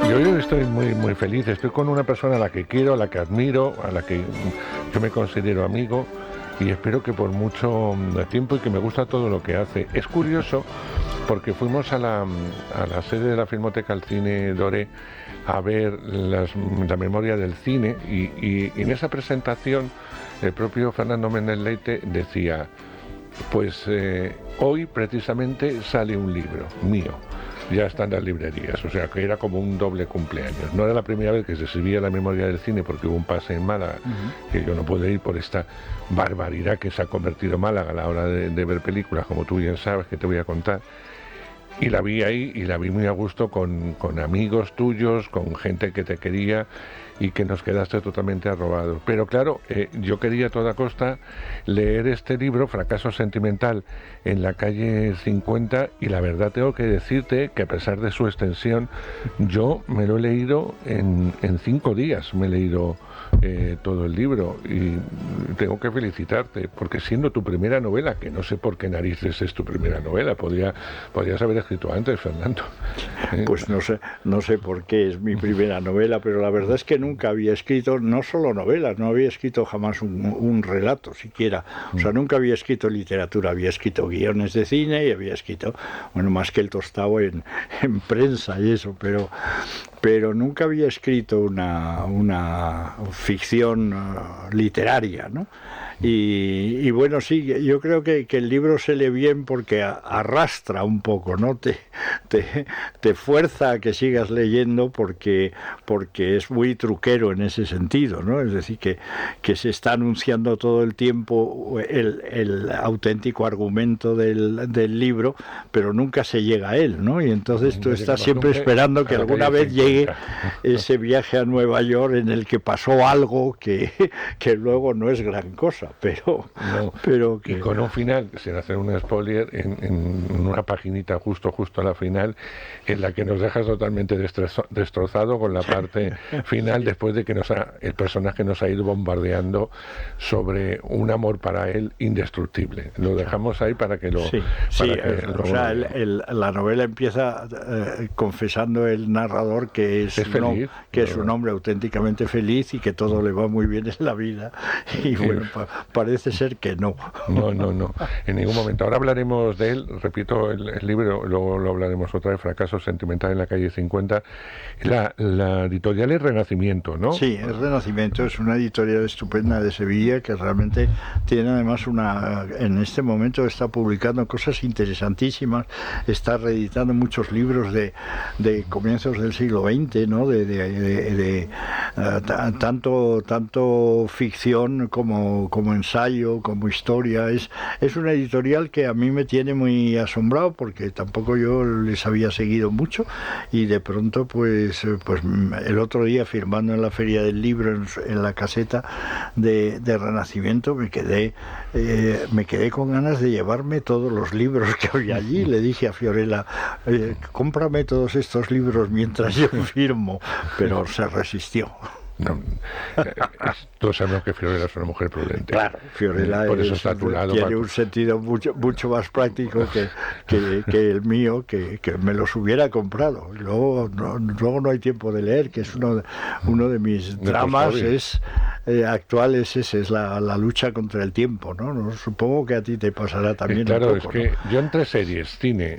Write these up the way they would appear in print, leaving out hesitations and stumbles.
Yo estoy muy feliz, estoy con una persona a la que quiero, a la que admiro, a la que yo me considero amigo y espero que por mucho tiempo y que me gusta todo lo que hace. Es curioso porque fuimos a la sede de la Filmoteca al Cine Doré a ver la memoria del cine y en esa presentación el propio Fernando Méndez Leite decía, pues hoy precisamente sale un libro mío. Ya está en las librerías, o sea que era como un doble cumpleaños. No era la primera vez que se exhibía la memoria del cine porque hubo un pase en Málaga, que yo no pude ir por esta barbaridad que se ha convertido Málaga a la hora de ver películas, como tú bien sabes, que te voy a contar. Y la vi ahí y la vi muy a gusto con amigos tuyos, con gente que te quería y que nos quedaste totalmente arrobados. Pero claro, yo quería a toda costa leer este libro, Fracaso Sentimental, en la calle 50 y la verdad tengo que decirte que a pesar de su extensión, yo me lo he leído en 5 días, me he leído todo el libro y tengo que felicitarte porque siendo tu primera novela, que no sé por qué narices es tu primera novela, podrías haber escrito antes, Fernando. Pues no sé por qué es mi primera novela, pero la verdad es que nunca había escrito, no solo novelas, no había escrito jamás un relato siquiera, o sea, nunca había escrito literatura, había escrito guiones de cine y había escrito, bueno, más que el tostado en prensa y eso, pero nunca había escrito una ficción literaria, ¿no? Y bueno, sí, yo creo que el libro se lee bien porque arrastra un poco, ¿no? Te fuerza a que sigas leyendo porque es muy truquero en ese sentido, ¿no? Es decir, que se está anunciando todo el tiempo el auténtico argumento del libro, pero nunca se llega a él, ¿no? Y entonces tú estás siempre esperando que alguna vez llegue ese viaje a Nueva York en el que pasó algo que luego no es gran cosa. Pero y con un final, sin hacer un spoiler, en una paginita justo a la final, en la que nos dejas totalmente destrozado con la parte final, después de que el personaje nos ha ido bombardeando sobre un amor para él indestructible. Lo dejamos ahí para que lo... la novela empieza confesando el narrador que es feliz, es un hombre auténticamente feliz y que todo le va muy bien en la vida. Y bueno, parece ser que no. No, en ningún momento. Ahora hablaremos de él, repito, el libro, luego lo hablaremos otra vez, Fracaso Sentimental en la calle 50. La editorial es Renacimiento, ¿no? Sí, es Renacimiento, es una editorial estupenda de Sevilla que realmente tiene además en este momento está publicando cosas interesantísimas, está reeditando muchos libros de comienzos del siglo XX, ¿no? Tanto ficción como ensayo, como historia. Es una editorial que a mí me tiene muy asombrado porque tampoco yo les había seguido mucho y de pronto pues el otro día firmando en la Feria del Libro en la caseta de Renacimiento me quedé con ganas de llevarme todos los libros que había allí. Le dije a Fiorella, cómprame todos estos libros mientras yo firmo, pero se resistió. No, todos sabemos que Fiorella es una mujer prudente. Claro, Fiorella por eso está a tu lado, tiene un sentido mucho más práctico que el mío, que me los hubiera comprado. Luego no hay tiempo de leer, que es uno de mis dramas actuales, es la lucha contra el tiempo, ¿no? Supongo que a ti te pasará también. Claro, un poco, es que ¿no? yo entre series, cine,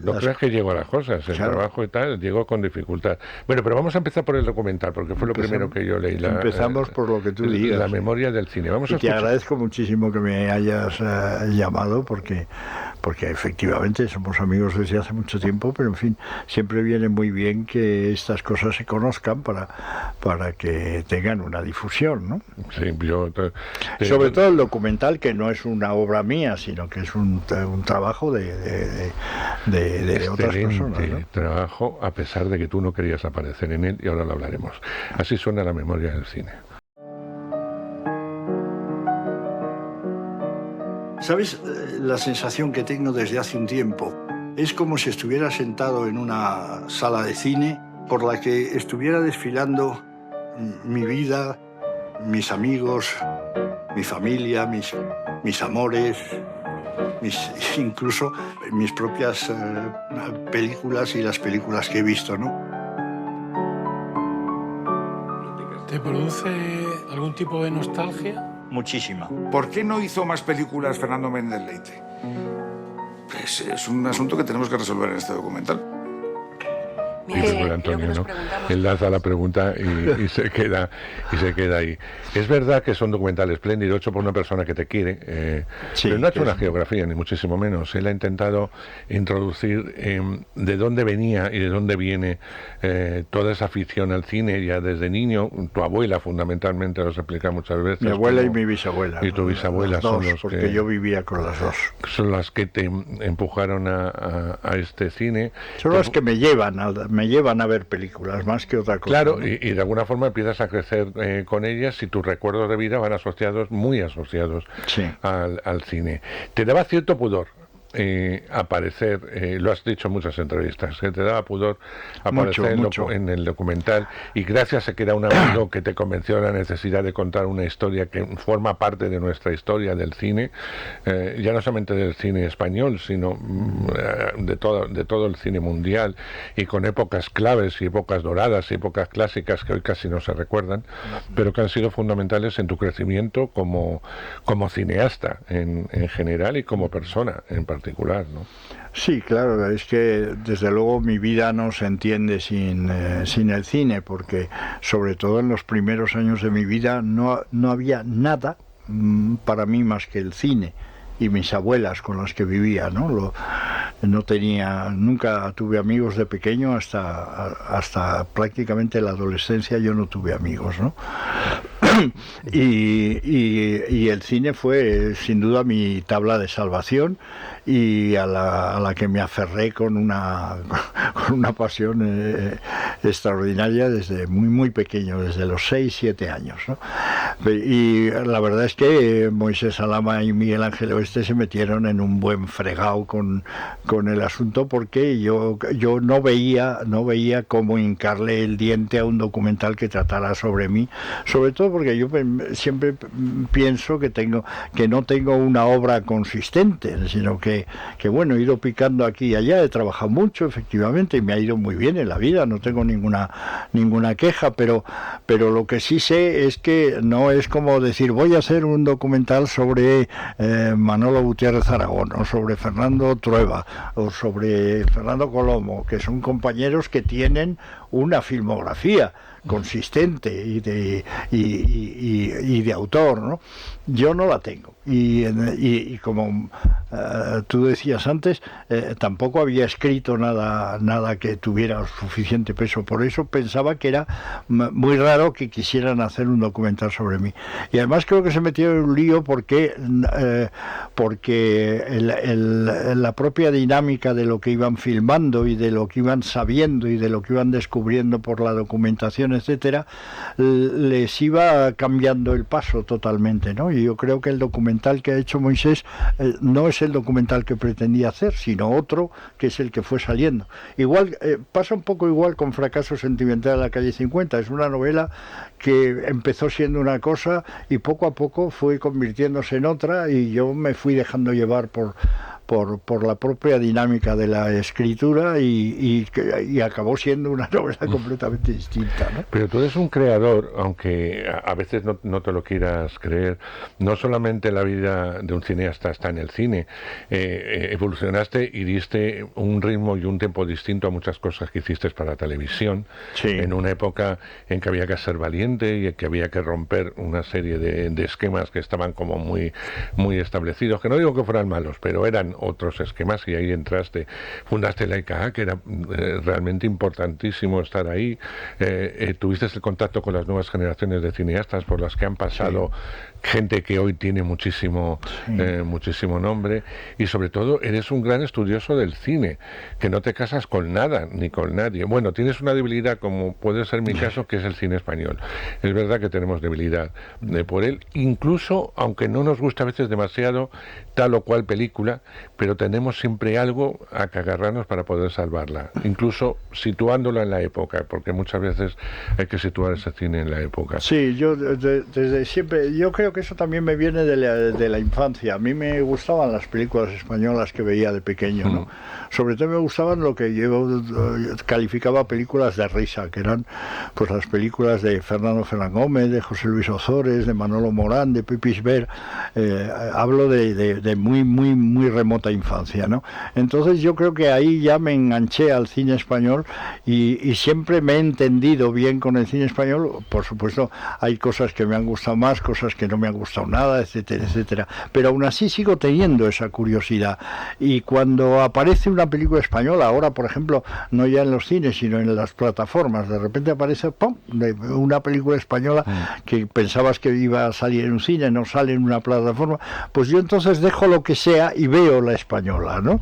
no creas que llego a las cosas, el trabajo y tal, llego con dificultad. Bueno, pero vamos a empezar por el documental, porque fue lo primero que yo leí. Empezamos por lo que tú digas. La memoria del cine. Te agradezco muchísimo que me hayas llamado porque efectivamente somos amigos desde hace mucho tiempo, pero en fin, siempre viene muy bien que estas cosas se conozcan para que tengan una difusión, ¿no? Sí, sobre todo el documental, que no es una obra mía, sino que es un trabajo de otras personas, ¿no? Trabajo, a pesar de que tú no querías aparecer en él, y ahora lo hablaremos. Así suena la memoria del cine. ¿Sabes la sensación que tengo desde hace un tiempo? Es como si estuviera sentado en una sala de cine por la que estuviera desfilando mi vida, mis amigos, mi familia, mis amores, incluso mis propias películas y las películas que he visto, ¿no? ¿Te produce algún tipo de nostalgia? Muchísima. ¿Por qué no hizo más películas Fernando Méndez Leite? Pues es un asunto que tenemos que resolver en este documental. Antonio, ¿no? Él lanza la pregunta y se queda ahí. Es verdad que son documentales espléndidos, hecho por una persona que te quiere, pero no ha hecho una geografía, ni muchísimo menos. Él ha intentado introducir de dónde venía y de dónde viene toda esa afición al cine ya desde niño. Tu abuela, fundamentalmente, los explica muchas veces. Mi abuela y mi bisabuela. Y tu bisabuela son los porque yo vivía con las dos. Son las que te empujaron a este cine. Son las que me llevan a ver películas más que otra cosa. Claro, ¿no? y de alguna forma empiezas a crecer con ellas y tus recuerdos de vida van muy asociados al cine. Te daba cierto pudor aparecer, lo has dicho en muchas entrevistas, que te daba pudor aparecer en el documental, y gracias a que era un amigo que te convenció de la necesidad de contar una historia que forma parte de nuestra historia del cine, ya no solamente del cine español, sino de todo el cine mundial, y con épocas claves y épocas doradas y épocas clásicas que hoy casi no se recuerdan, pero que han sido fundamentales en tu crecimiento como cineasta en general y como persona en particular, ¿no? Sí, claro, es que desde luego mi vida no se entiende sin el cine, porque sobre todo en los primeros años de mi vida no había nada para mí más que el cine y mis abuelas con las que vivía, ¿no? Nunca tuve amigos de pequeño, hasta prácticamente la adolescencia yo no tuve amigos, ¿no? Y el cine fue sin duda mi tabla de salvación, y a la que me aferré con una pasión extraordinaria desde muy pequeño, desde los 6-7 años, ¿no? Y la verdad es que Moisés Alama y Miguel Ángel Oeste se metieron en un buen fregado con el asunto, porque yo no veía cómo hincarle el diente a un documental que tratara sobre mí, sobre todo porque yo siempre pienso que no tengo una obra consistente, sino que bueno, he ido picando aquí y allá, he trabajado mucho efectivamente y me ha ido muy bien en la vida, no tengo ninguna queja, pero lo que sí sé es que no es como decir voy a hacer un documental sobre Manolo Gutiérrez Aragón, o sobre Fernando Trueba, o sobre Fernando Colomo, que son compañeros que tienen una filmografía consistente y de autor, ¿no? Yo no la tengo, y como tú decías antes, tampoco había escrito nada que tuviera suficiente peso, por eso pensaba que era muy raro que quisieran hacer un documental sobre mí, y además creo que se metieron en un lío porque la propia dinámica de lo que iban filmando y de lo que iban sabiendo y de lo que iban descubriendo por la documentación, etcétera, les iba cambiando el paso totalmente, ¿no? Y yo creo que el documental que ha hecho Moisés no es el documental que pretendía hacer, sino otro, que es el que fue saliendo. Igual pasa un poco igual con Fracaso Sentimental de la calle 50. Es una novela que empezó siendo una cosa y poco a poco fue convirtiéndose en otra, y yo me fui dejando llevar por la propia dinámica de la escritura, y acabó siendo una novela completamente distinta, ¿no? Pero tú eres un creador, aunque a veces no te lo quieras creer. No solamente la vida de un cineasta está en el cine, evolucionaste y diste un ritmo y un tiempo distinto a muchas cosas que hiciste para la televisión, en una época en que había que ser valiente y en que había que romper una serie de esquemas que estaban como muy establecidos, que no digo que fueran malos, pero eran otros esquemas, y ahí entraste, fundaste la ICA, que era realmente importantísimo estar ahí, tuviste el contacto con las nuevas generaciones de cineastas por las que han pasado gente que hoy tiene muchísimo nombre, y sobre todo eres un gran estudioso del cine, que no te casas con nada ni con nadie. Bueno, tienes una debilidad, como puede ser mi caso, que es el cine español. Es verdad que tenemos debilidad por él, incluso aunque no nos gusta a veces demasiado tal o cual película, pero tenemos siempre algo a que agarrarnos para poder salvarla, incluso situándola en la época, porque muchas veces hay que situar ese cine en la época. Sí, yo desde siempre, yo creo que eso también me viene de la infancia. A mí me gustaban las películas españolas que veía de pequeño, ¿no? Sobre todo me gustaban lo que yo calificaba películas de risa, que eran pues las películas de Fernando Fernán Gómez, de José Luis Ozores, de Manolo Morán, de Pepe Isbert. Hablo de muy remota infancia, ¿no? Entonces yo creo que ahí ya me enganché al cine español y siempre me he entendido bien con el cine español. Por supuesto, hay cosas que me han gustado más, cosas que no me han gustado nada, etcétera, etcétera. Pero aún así sigo teniendo esa curiosidad. Y cuando aparece una película española, ahora, por ejemplo, no ya en los cines, sino en las plataformas, de repente aparece ¡pum!, una película española que pensabas que iba a salir en un cine, no sale en una plataforma, pues yo entonces dejo lo que sea y veo la española, ¿no?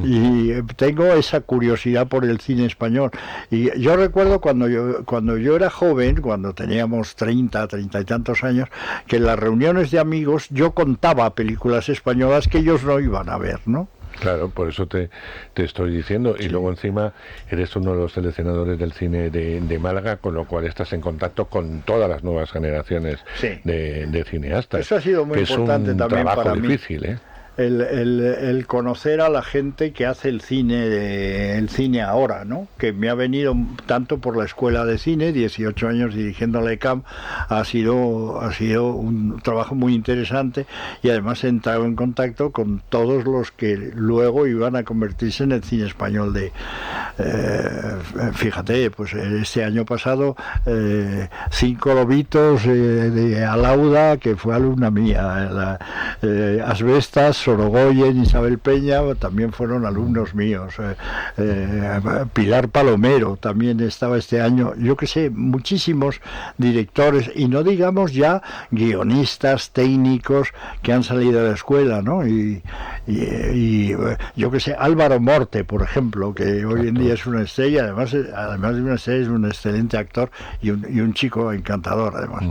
Y tengo esa curiosidad por el cine español. Y yo recuerdo cuando yo era joven, cuando teníamos 30 y tantos años, que en las reuniones de amigos yo contaba películas españolas que ellos no iban a ver, ¿no? Claro, por eso te estoy diciendo. Y luego encima eres uno de los seleccionadores del cine de Málaga, con lo cual estás en contacto con todas las nuevas generaciones de cineastas. Eso ha sido muy importante también para mí. Difícil, ¿eh? El conocer a la gente que hace el cine ahora, ¿no? Que me ha venido tanto por la escuela de cine, 18 años dirigiendo la ECAM, ha sido un trabajo muy interesante, y además he entrado en contacto con todos los que luego iban a convertirse en el cine español fíjate, pues este año pasado 5 lobitos de Alauda, que fue alumna mía, Asbestas, Sorogoyen, Isabel Peña también fueron alumnos míos, Pilar Palomero también estaba este año, yo que sé, muchísimos directores, y no digamos ya guionistas, técnicos que han salido de la escuela, ¿no? Y yo que sé, Álvaro Morte, por ejemplo, que hoy en día es una estrella, además de una estrella, es un excelente actor y un chico encantador, además.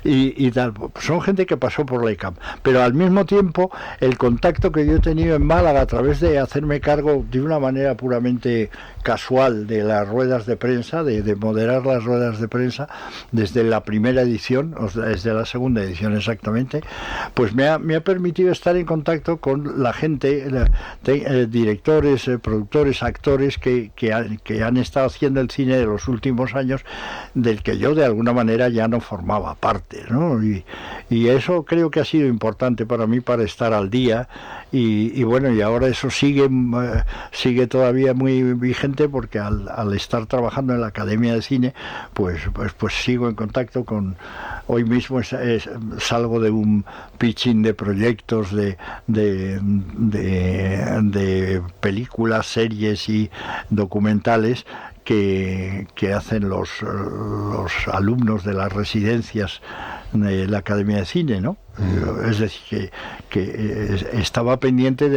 Y tal, son gente que pasó por la ICAM, pero al mismo tiempo el contacto que yo he tenido en Málaga a través de hacerme cargo de una manera puramente casual de las ruedas de prensa, de moderar las ruedas de prensa desde la primera edición, o sea, desde la segunda edición exactamente, pues me ha permitido estar en contacto con la gente, directores, productores, actores que han estado haciendo el cine de los últimos años, del que yo de alguna manera ya no formaba parte, ¿no? Y eso creo que ha sido importante para mí para estar al día, y bueno, y ahora eso sigue todavía muy vigente, porque al estar trabajando en la Academia de Cine, pues sigo en contacto con... Hoy mismo salgo de un pitching de proyectos de películas, series y documentales que hacen los alumnos de las residencias de la Academia de Cine, ¿no? Es decir, que estaba pendiente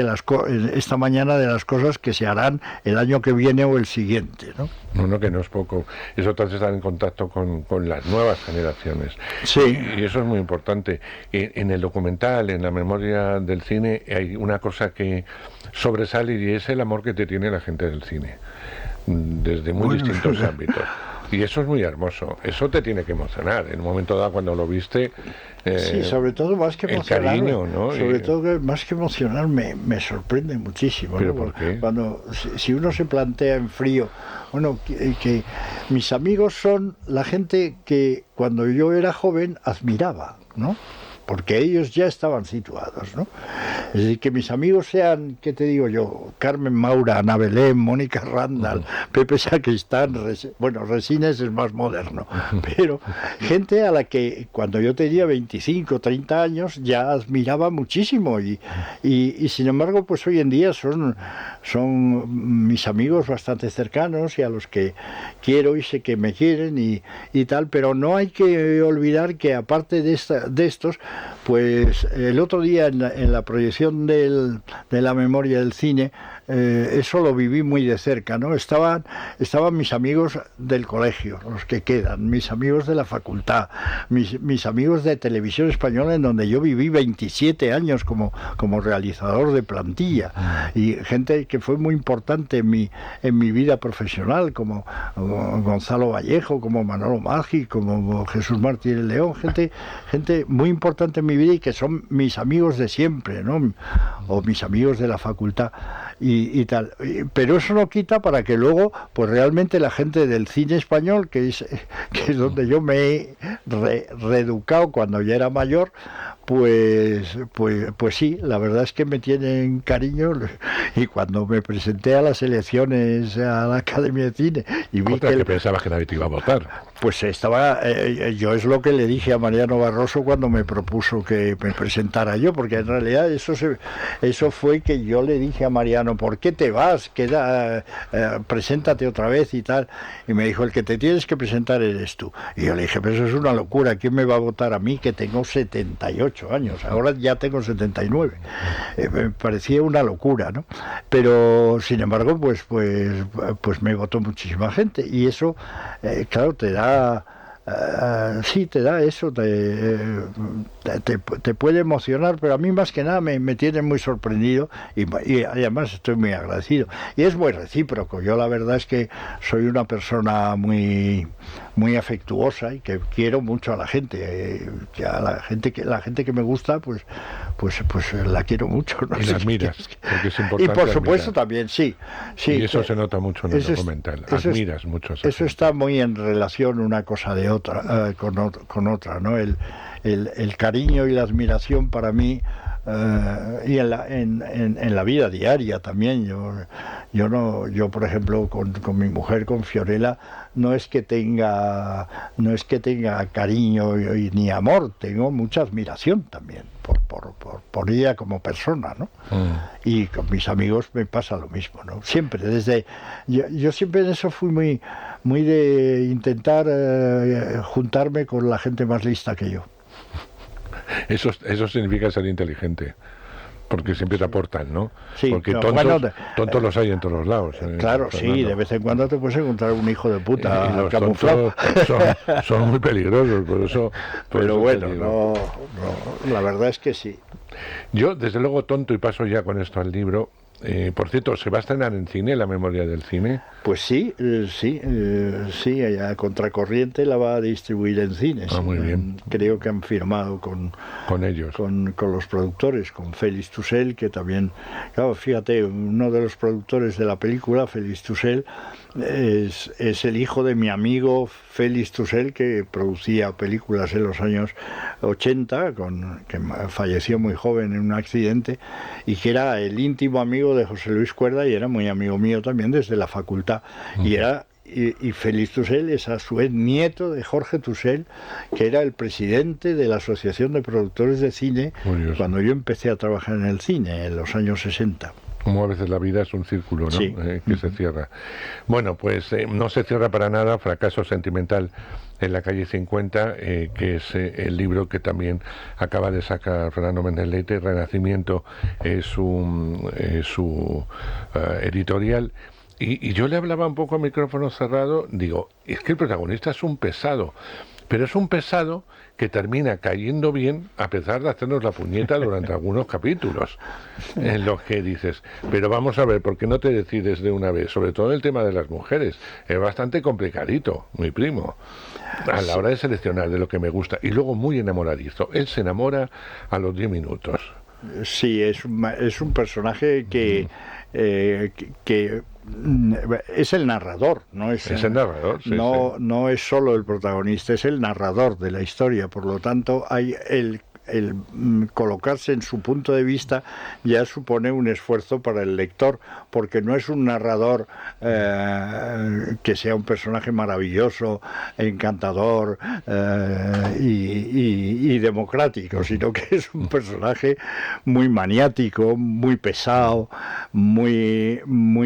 esta mañana de las cosas que se harán el año que viene o el siguiente, ¿no? No, que no es poco. Eso te hace estar en contacto con las nuevas generaciones. Sí. Y eso es muy importante. En el documental, en la memoria del cine, hay una cosa que sobresale, y es el amor que te tiene la gente del cine, desde muy distintos ámbitos. Y eso es muy hermoso, eso te tiene que emocionar. En un momento dado, cuando lo viste, sí, sobre todo más que emocionar, cariño, ¿no? Más que emocionar, me sorprende muchísimo. ¿Pero ¿no? por qué? Cuando, si uno se plantea en frío, bueno, que mis amigos son la gente que cuando yo era joven admiraba, ¿no? Porque ellos ya estaban situados, ¿no? Es decir, que mis amigos sean, ¿qué te digo yo? Carmen Maura, Ana Belén, Mónica Randall, Pepe Sacristán, Resines es más moderno, pero gente a la que cuando yo tenía 25, 30 años ya admiraba muchísimo, y sin embargo, pues hoy en día son mis amigos bastante cercanos, y a los que quiero y sé que me quieren y tal, pero no hay que olvidar que aparte de estos, pues el otro día en la proyección de la memoria del cine, eso lo viví muy de cerca, ¿no? Estaban mis amigos del colegio, los que quedan, mis amigos de la facultad, mis amigos de Televisión Española, en donde yo viví 27 años como realizador de plantilla, y gente que fue muy importante en mi vida profesional, como Gonzalo Vallejo, como Manolo Maggi, como Jesús Martínez León, gente muy importante en mi vida y que son mis amigos de siempre, ¿no? O mis amigos de la facultad y tal. Pero eso no quita para que luego, pues realmente la gente del cine español, que es donde yo me he reeducado cuando ya era mayor, pues sí, la verdad es que me tienen cariño, y cuando me presenté a las elecciones a la Academia de Cine y vi que pensabas que nadie te iba a votar. Pues yo es lo que le dije a Mariano Barroso cuando me propuso que me presentara yo, porque en realidad eso fue que yo le dije a Mariano, ¿por qué te vas? Preséntate otra vez y tal. Y me dijo, el que te tienes que presentar eres tú. Y yo le dije, pero eso es una locura, ¿quién me va a votar a mí que tengo 78 años? Ahora ya tengo 79. Me parecía una locura, ¿no? Pero sin embargo, pues me votó muchísima gente, y eso, claro, te da eso, te puede emocionar, pero a mí más que nada me tiene muy sorprendido, y además estoy muy agradecido, y es muy recíproco. Yo la verdad es que soy una persona muy afectuosa y que quiero mucho a la gente, que a la gente que me gusta, pues la quiero mucho, ¿no? Y la admiras, porque es importante. Y por supuesto admirar. También, sí. Y eso se nota mucho en el documental. Admiras mucho a esa eso gente. Está muy en relación una cosa de otra, con otra, ¿no? El cariño y la admiración para mí, y en la vida diaria también. Yo por ejemplo, con mi mujer, con Fiorella, no es que tenga cariño ni amor, tengo mucha admiración también por ella como persona, ¿no? Y con mis amigos me pasa lo mismo, ¿no? Siempre, yo siempre en eso fui muy de intentar juntarme con la gente más lista que yo. Eso significa ser inteligente, porque siempre te aportan, ¿no? Sí, porque no, tontos los hay en todos los lados. Claro, Fernando. sí, de vez en cuando te puedes encontrar un hijo de Y puta los camuflado. tontos son muy peligrosos, por eso Pero te digo. la verdad es que sí. Yo, desde luego, tonto, y paso ya con esto al libro. Por cierto, ¿se va a estrenar en cine La memoria del cine? Pues sí, a Contracorriente la va a distribuir en cines. Muy bien. Creo que han firmado con ellos. Con los productores, con Félix Tussell, que también, claro, fíjate, uno de los productores de la película, Félix Tussell, es el hijo de mi amigo Félix Tussell, que producía películas en los años 80, que falleció muy joven en un accidente, y que era el íntimo amigo de José Luis Cuerda, y era muy amigo mío también desde la facultad. Y Félix Tussell es a su vez nieto de Jorge Tussell, que era el presidente de la Asociación de Productores de Cine cuando yo empecé a trabajar en el cine en los años 60. Como a veces la vida es un círculo, ¿no? Sí. Que se cierra. Bueno, pues no se cierra para nada Fracaso Sentimental en la calle 50, que es el libro que también acaba de sacar Fernando Méndez Leite. Renacimiento es su editorial. Y yo le hablaba un poco a micrófono cerrado, digo, es que el protagonista es un pesado, pero es un pesado que termina cayendo bien a pesar de hacernos la puñeta durante algunos capítulos, en los que dices, pero vamos a ver, ¿por qué no te decides de una vez? Sobre todo el tema de las mujeres, es bastante complicadito, mi primo, a la hora de seleccionar de lo que me gusta, y luego muy enamoradizo, él se enamora a los 10 minutos. Sí, es un personaje que es el narrador, no es el narrador, sí, no es solo el protagonista, es el narrador de la historia. Por lo tanto, hay el colocarse en su punto de vista ya supone un esfuerzo para el lector, porque no es un narrador que sea un personaje maravilloso, encantador y democrático, sino que es un personaje muy maniático, muy pesado, muy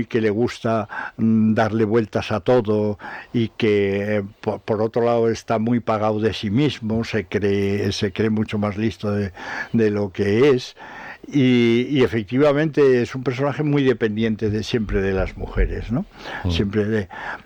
que le gusta darle vueltas a todo, y que por otro lado está muy pagado de sí mismo, se cree mucho más listo de lo que es, y efectivamente es un personaje muy dependiente siempre de las mujeres, ¿no?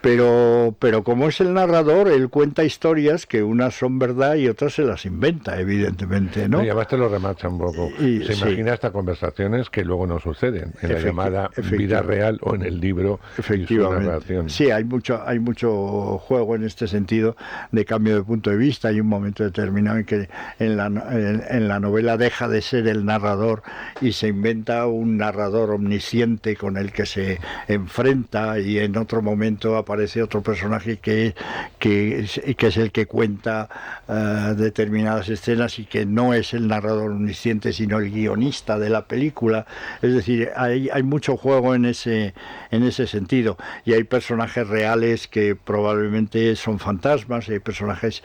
Pero como es el narrador, él cuenta historias que unas son verdad y otras se las inventa, evidentemente, ¿no? Y además te lo remacha un poco. Se imagina estas conversaciones que luego no suceden en la llamada vida real o en el libro. Efectivamente. Sí, hay mucho juego en este sentido de cambio de punto de vista. Hay un momento determinado en que en la novela deja de ser el narrador y se inventa un narrador omnisciente con el que se enfrenta, y en otro momento aparece otro personaje que es el que cuenta determinadas escenas y que no es el narrador omnisciente sino el guionista de la película. Es decir, hay mucho juego en ese sentido, y hay personajes reales que probablemente son fantasmas, hay personajes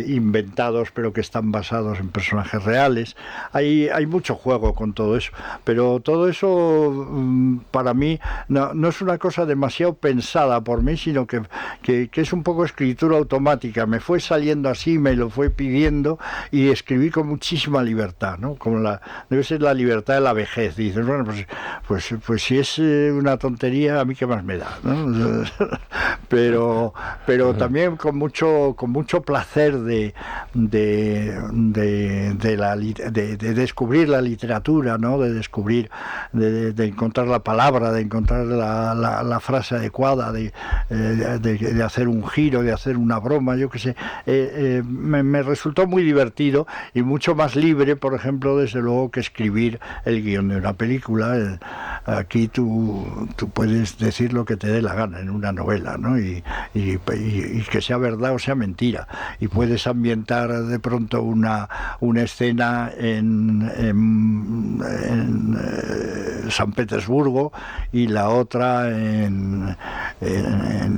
inventados pero que están basados en personajes reales. Hay mucho juego con todo eso, pero todo eso para mí no es una cosa demasiado pensada por mí, sino que es un poco escritura automática. Me fue saliendo así, me lo fue pidiendo y escribí con muchísima libertad, ¿no? Debe ser la libertad de la vejez. Dices, bueno, pues si es una tontería, a mí qué más me da, ¿no? pero también con mucho placer de descubrir la literatura, ¿no? De descubrir, de encontrar la palabra, de encontrar la frase adecuada, de hacer un giro, de hacer una broma, yo qué sé. Me resultó muy divertido y mucho más libre, por ejemplo, desde luego, que escribir el guión de una película. Aquí tú puedes decir lo que te dé la gana en una novela, ¿no? Y que sea verdad o sea mentira, y puedes ambientar de pronto una escena en San Petersburgo y la otra en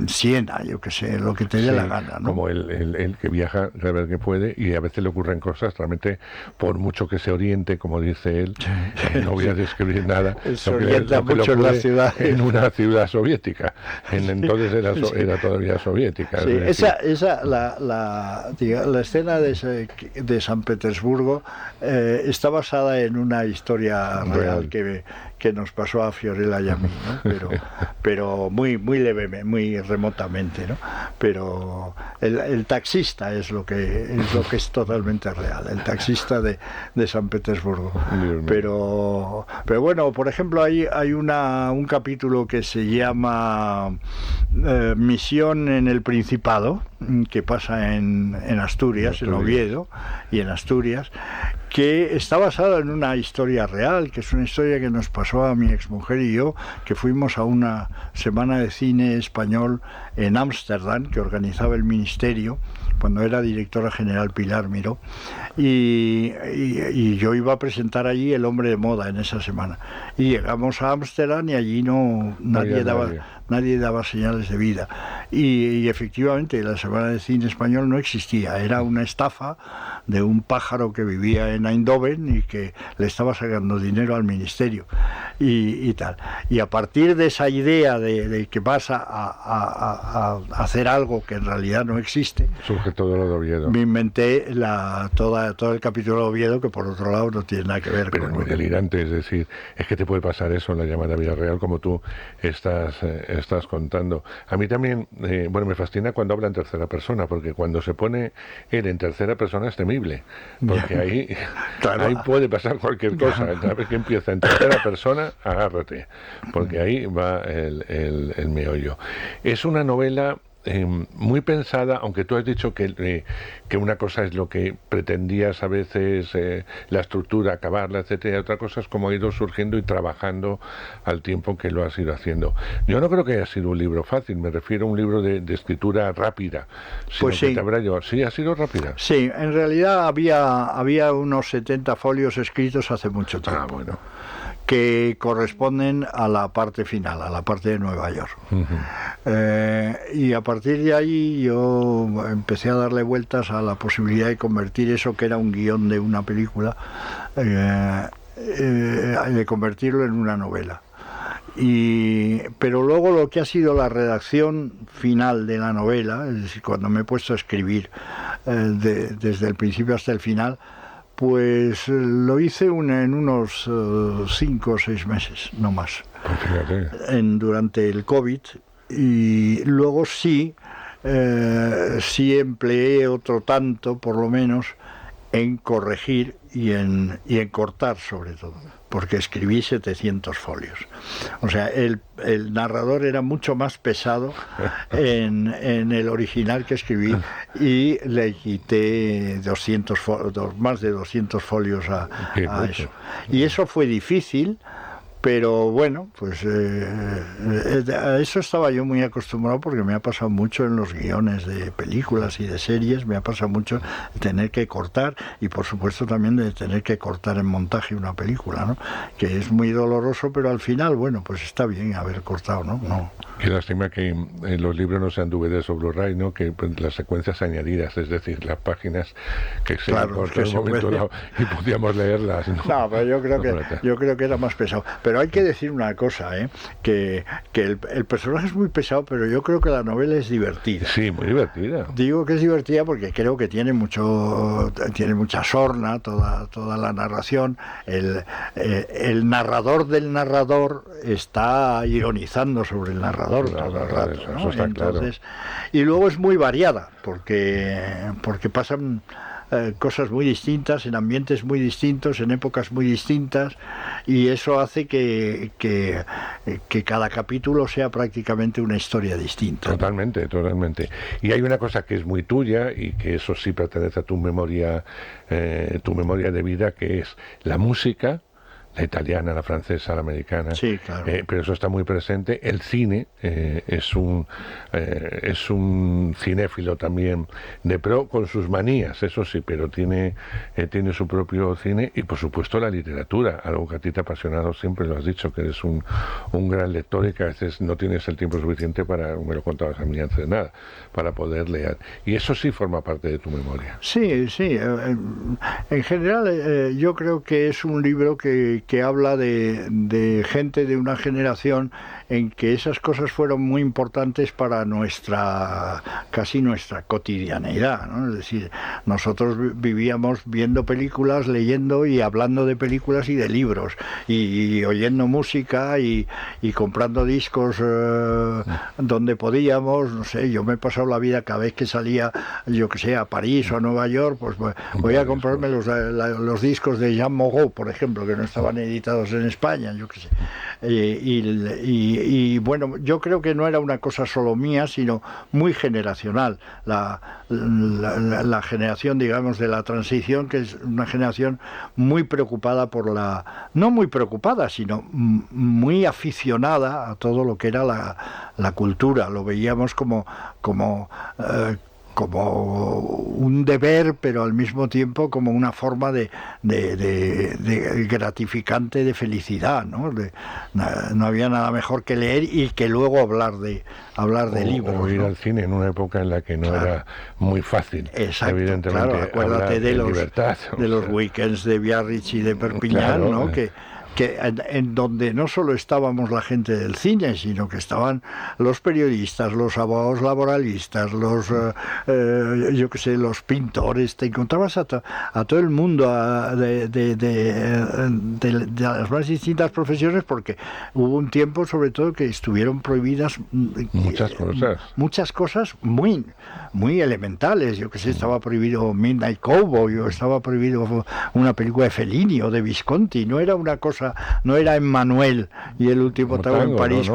Siena, yo que sé, lo que te dé la gana, ¿no? Como el que viaja a ver qué puede, y a veces le ocurren cosas realmente, por mucho que se oriente, como dice él, no voy a describir nada, se orienta mucho en la ciudad, en una ciudad soviética, entonces era todavía soviética. Sí, la escena de San Petersburgo está basada en una historia real que nos pasó a Fiorella y a mí, ¿no? pero muy levemente, muy remotamente, ¿no? Pero el taxista es lo que es totalmente real, el taxista de San Petersburgo. Pero bueno, por ejemplo, hay un capítulo que se llama Misión en el Principado, que pasa en Asturias, en Oviedo y en Asturias, que está basado en una historia real, que es una historia que nos pasó a mi exmujer y yo, que fuimos a una semana de cine español en Ámsterdam, que organizaba el Ministerio, cuando era directora general Pilar Miró, y yo iba a presentar allí El hombre de moda en esa semana. Y llegamos a Ámsterdam y allí nadie daba señales de vida. Y efectivamente la semana de cine español no existía, era una estafa de un pájaro que vivía en Eindhoven y que le estaba sacando dinero al ministerio y tal. Y a partir de esa idea de que vas a hacer algo que en realidad no existe, surge todo lo de Oviedo. Me inventé todo el capítulo de Oviedo, que por otro lado no tiene nada que ver pero con... es muy delirante, es decir, es que te puede pasar eso en la llamada vida real, como tú estás contando. A mí también, me fascina cuando habla en tercera persona, porque cuando se pone él en tercera persona es temible, porque ahí, claro, ahí puede pasar cualquier cosa. Una vez que empieza en tercera persona, agárrate, porque ahí va el meollo. Es una novela muy pensada, aunque tú has dicho que una cosa es lo que pretendías a veces, la estructura, acabarla, etcétera, otra cosa es cómo ha ido surgiendo y trabajando al tiempo que lo has ido haciendo. Yo no creo que haya sido un libro fácil, me refiero a un libro de escritura rápida. Pues sí. ¿Sí ha sido rápida? Sí, en realidad había unos 70 folios escritos hace mucho tiempo. Ah, bueno. Que corresponden a la parte final, a la parte de Nueva York. Y a partir de ahí yo empecé a darle vueltas a la posibilidad de convertir eso que era un guión de una película, de convertirlo en una novela. Pero luego lo que ha sido la redacción final de la novela, es decir, cuando me he puesto a escribir desde el principio hasta el final, Pues lo hice en unos 5 o 6 meses, no más, durante el COVID, y luego sí empleé otro tanto, por lo menos, en corregir y en cortar, sobre todo, porque escribí 700 folios. O sea, el narrador era mucho más pesado en el original que escribí, y le quité más de 200 folios a eso. Y eso fue difícil, pero bueno, pues a eso estaba yo muy acostumbrado, porque me ha pasado mucho en los guiones de películas y de series, me ha pasado mucho tener que cortar, y por supuesto también de tener que cortar en montaje una película, ¿no? Que es muy doloroso, pero al final, bueno, pues está bien haber cortado, ¿no? Qué lástima que los libros no sean DVDs o Blu-ray, ¿no? Que pues, las secuencias añadidas, es decir, las páginas que se cortan en un momento dado y podíamos leerlas, ¿no? No, pero yo creo que era más pesado. Pero hay que decir una cosa, que el personaje es muy pesado, pero yo creo que la novela es divertida. Sí, muy divertida. Digo que es divertida porque creo que tiene mucha sorna toda la narración. El narrador del narrador está ironizando sobre el narrador todo el rato, ¿no? Eso está Entonces, claro. Y luego es muy variada, porque pasan cosas muy distintas, en ambientes muy distintos, en épocas muy distintas, y eso hace que cada capítulo sea prácticamente una historia distinta. Totalmente. Y hay una cosa que es muy tuya, y que eso sí pertenece a tu memoria de vida, que es la música, la italiana, la francesa, la americana. Sí, claro. Pero eso está muy presente. El cine es un cinéfilo también de pro, con sus manías, eso sí, pero tiene su propio cine. Y por supuesto la literatura, algo que a ti te ha apasionado siempre, lo has dicho, que eres un gran lector, y que a veces no tienes el tiempo suficiente para, me lo contabas a mí antes de nada, para poder leer. Y eso sí forma parte de tu memoria. Sí. En general, yo creo que es un libro que habla de gente de una generación en que esas cosas fueron muy importantes para casi nuestra cotidianeidad, ¿no? Es decir, nosotros vivíamos viendo películas, leyendo y hablando de películas y de libros, y oyendo música y comprando discos donde podíamos. No sé, yo me he pasado la vida, cada vez que salía, yo que sé, a París o a Nueva York, pues voy a comprarme los discos de Jean Moreau, por ejemplo, que no estaban editados en España, yo qué sé. Y bueno, yo creo que no era una cosa solo mía, sino muy generacional. La generación, digamos, de la transición, que es una generación muy preocupada no muy preocupada, sino muy aficionada a todo lo que era la cultura. Lo veíamos como un deber, pero al mismo tiempo como una forma de gratificante de felicidad, ¿no? No había nada mejor que leer y que luego hablar de libros. O ir, ¿no? al cine en una época en la que no era muy fácil. Exacto, Evidentemente, claro, acuérdate de los weekends de Biarritz y de Perpiñán, claro, ¿no? Que en donde no solo estábamos la gente del cine, sino que estaban los periodistas, los abogados laboralistas, los pintores. Te encontrabas a todo el mundo de las más distintas profesiones, porque hubo un tiempo, sobre todo, que estuvieron prohibidas muchas cosas muy elementales. Yo que sé, estaba prohibido Midnight Cowboy, o estaba prohibido una película de Fellini o de Visconti. No era una cosa, no era Emmanuel y el último tango en París,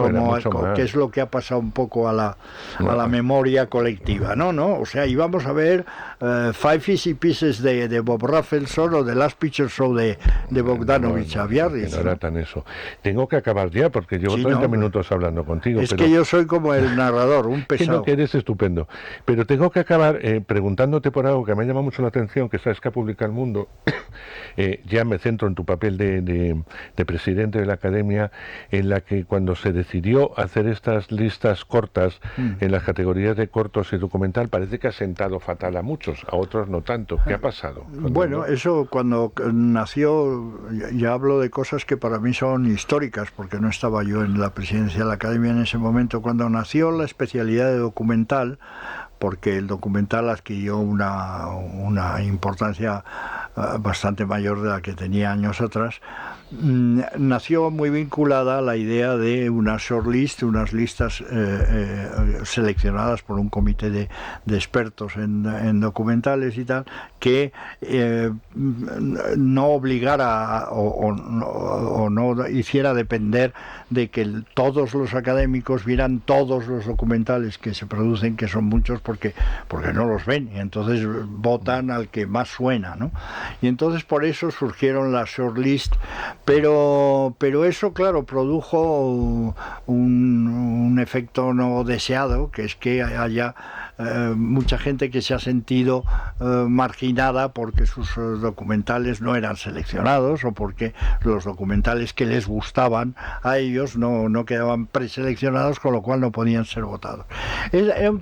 que es lo que ha pasado un poco a la memoria colectiva. No, o sea, íbamos a ver Five Easy Pieces de Bob Rafelson, o The Last Picture Show de Bogdanovich a Biarritz. No era tan eso. Tengo que acabar ya, porque llevo 30 minutos hablando contigo. Es que yo soy como el narrador, un pesado. Que eres estupendo. Pero tengo que acabar preguntándote por algo que me ha llamado mucho la atención, que sabes que ha publicado El Mundo. Ya me centro en tu papel de presidente de la Academia, en la que cuando se decidió hacer estas listas cortas en las categorías de cortos y documental, parece que ha sentado fatal a muchos, a otros no tanto. ¿Qué ha pasado? Bueno, eso cuando nació, ya hablo de cosas que para mí son históricas, porque no estaba yo en la presidencia de la Academia en ese momento. Cuando nació la especialidad de documental, porque el documental adquirió una importancia bastante mayor de la que tenía años atrás, nació muy vinculada a la idea de una shortlist, unas listas seleccionadas por un comité de expertos en documentales y tal, que no obligara o no hiciera depender de que todos los académicos vieran todos los documentales que se producen, que son muchos, porque no los ven, y entonces votan al que más suena, ¿no? Y entonces por eso surgieron las shortlist, pero eso, claro, produjo un efecto no deseado, que es que haya mucha gente que se ha sentido marginada porque sus documentales no eran seleccionados, o porque los documentales que les gustaban a ellos no quedaban preseleccionados, con lo cual no podían ser votados. Es un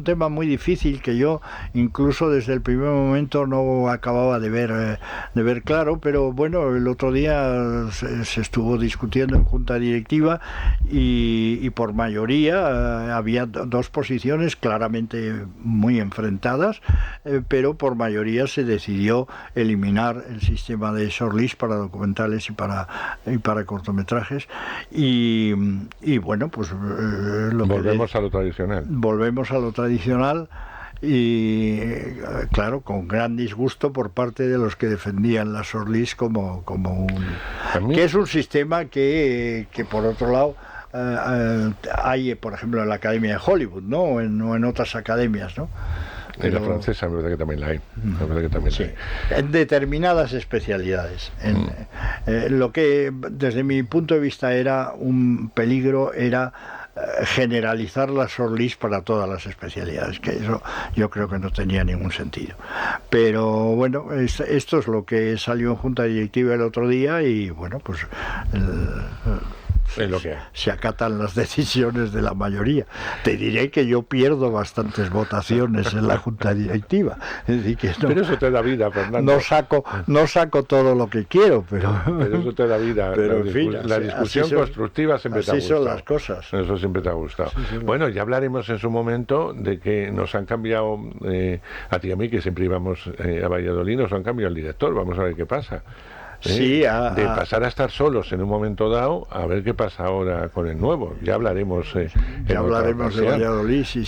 tema muy difícil, que yo incluso desde el primer momento no acababa de ver claro, pero bueno, el otro día se estuvo discutiendo en junta directiva y por mayoría había dos posiciones claramente muy enfrentadas, pero por mayoría se decidió eliminar el sistema de shortlist para documentales y para cortometrajes, y bueno, pues volvemos a lo tradicional. Volvemos a lo tradicional. Y claro, con gran disgusto por parte de los que defendían la shortlist como que es un sistema que por otro lado hay, por ejemplo, en la Academia de Hollywood, ¿no? O en otras academias, ¿no? En la francesa me parece que también la hay. Sí, en determinadas especialidades. Lo que desde mi punto de vista era un peligro era generalizar la shortlist para todas las especialidades, que eso yo creo que no tenía ningún sentido. Pero bueno, esto es lo que salió en junta directiva el otro día, y bueno, pues es lo que hay. Se acatan las decisiones de la mayoría. Te diré que yo pierdo bastantes votaciones en la junta directiva. Es decir, que pero eso te da vida, Fernando. No saco todo lo que quiero, pero eso te da vida. Pero en fin, la discusión constructiva siempre te ha gustado. Así son las cosas. Eso siempre te ha gustado. Sí, bueno, ya hablaremos en su momento de que nos han cambiado, a ti y a mí, que siempre íbamos a Valladolid, nos han cambiado el director. Vamos a ver qué pasa. Sí, de pasar a estar solos en un momento dado, a ver qué pasa ahora con el nuevo. Ya hablaremos. Ya hablaremos de Valladolid, sí.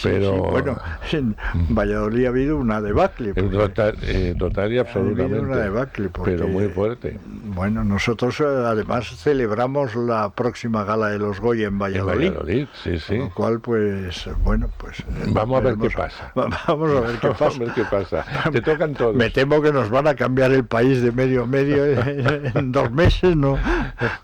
Bueno, en Valladolid ha habido una debacle. Total y absolutamente. Una debacle pero muy fuerte. Bueno, nosotros además celebramos la próxima gala de los Goya en Valladolid. Sí. Con lo cual, pues, bueno, pues... Vamos a ver qué pasa. Vamos a ver qué pasa. Vamos a ver qué pasa. Te tocan todos. Me temo que nos van a cambiar el país de medio a medio en 2 meses, ¿no?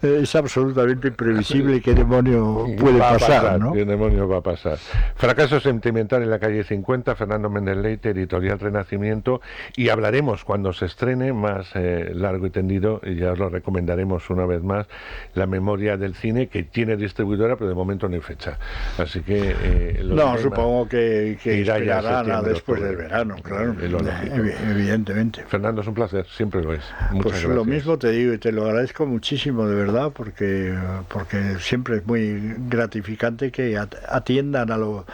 Es absolutamente imprevisible qué demonio puede pasar, ¿no? ¿Qué demonio va a pasar? Fracaso sentimental en la calle 50, Fernando Méndez Leite, editorial Renacimiento, y hablaremos cuando se estrene más largo y tendido, y ya os lo recomendaremos una vez más, La memoria del cine, que tiene distribuidora, pero de momento no hay fecha. Así que... supongo que esperarán a después del verano, claro, evidentemente. Fernando, es un placer, siempre lo es. Muchas gracias. Lo mismo te digo, y te lo agradezco muchísimo, de verdad, porque siempre es muy gratificante que atiendan a lo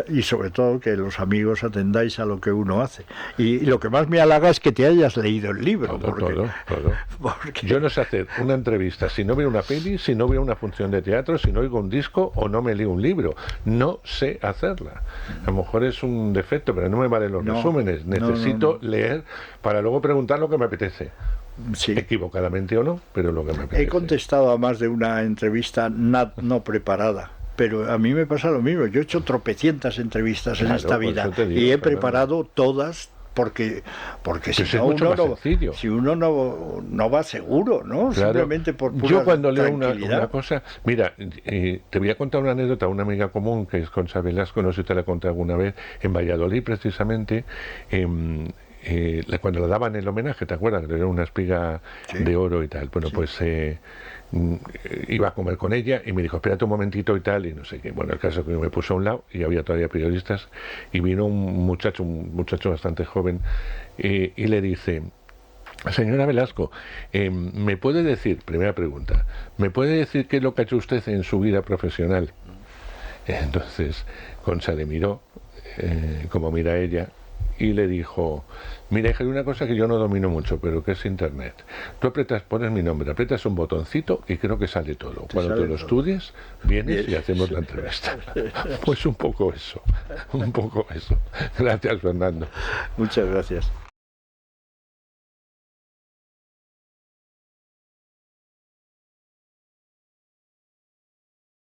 y sobre todo que los amigos atendáis a lo que uno hace. Y lo que más me halaga es que te hayas leído el libro. Todo. Yo no sé hacer una entrevista si no veo una peli, si no veo una función de teatro, si no oigo un disco o no me leo un libro. No sé hacerla. A lo mejor es un defecto, pero no me valen los resúmenes. Necesito leer para luego preguntar lo que me apetece. Sí. Equivocadamente o no, pero lo que me apetece. He contestado a más de una entrevista no preparada, pero a mí me pasa lo mismo. Yo he hecho tropecientas entrevistas en esta vida y he preparado todas, porque si uno no va seguro, ¿no? Claro. Simplemente por pura yo cuando leo una cosa, mira, te voy a contar una anécdota, una amiga común que es Concha Velasco, no sé si te la conté alguna vez, en Valladolid precisamente, cuando le daban el homenaje, ¿te acuerdas? Que era una espiga de oro y tal. Bueno, pues iba a comer con ella y me dijo, espérate un momentito y tal, y no sé qué. Bueno, el caso es que me puso a un lado y había todavía periodistas, y vino un muchacho bastante joven, y le dice: señora Velasco, ¿me puede decir, primera pregunta, ¿me puede decir qué es lo que ha hecho usted en su vida profesional? Entonces Concha le miró, como mira ella, y le dijo: mira, hay una cosa que yo no domino mucho, pero que es internet. Tú apretas, pones mi nombre, apretas un botoncito y creo que sale todo. Cuando te lo estudies, vienes y hacemos la entrevista. Pues un poco eso, un poco eso. Gracias, Fernando. Muchas gracias.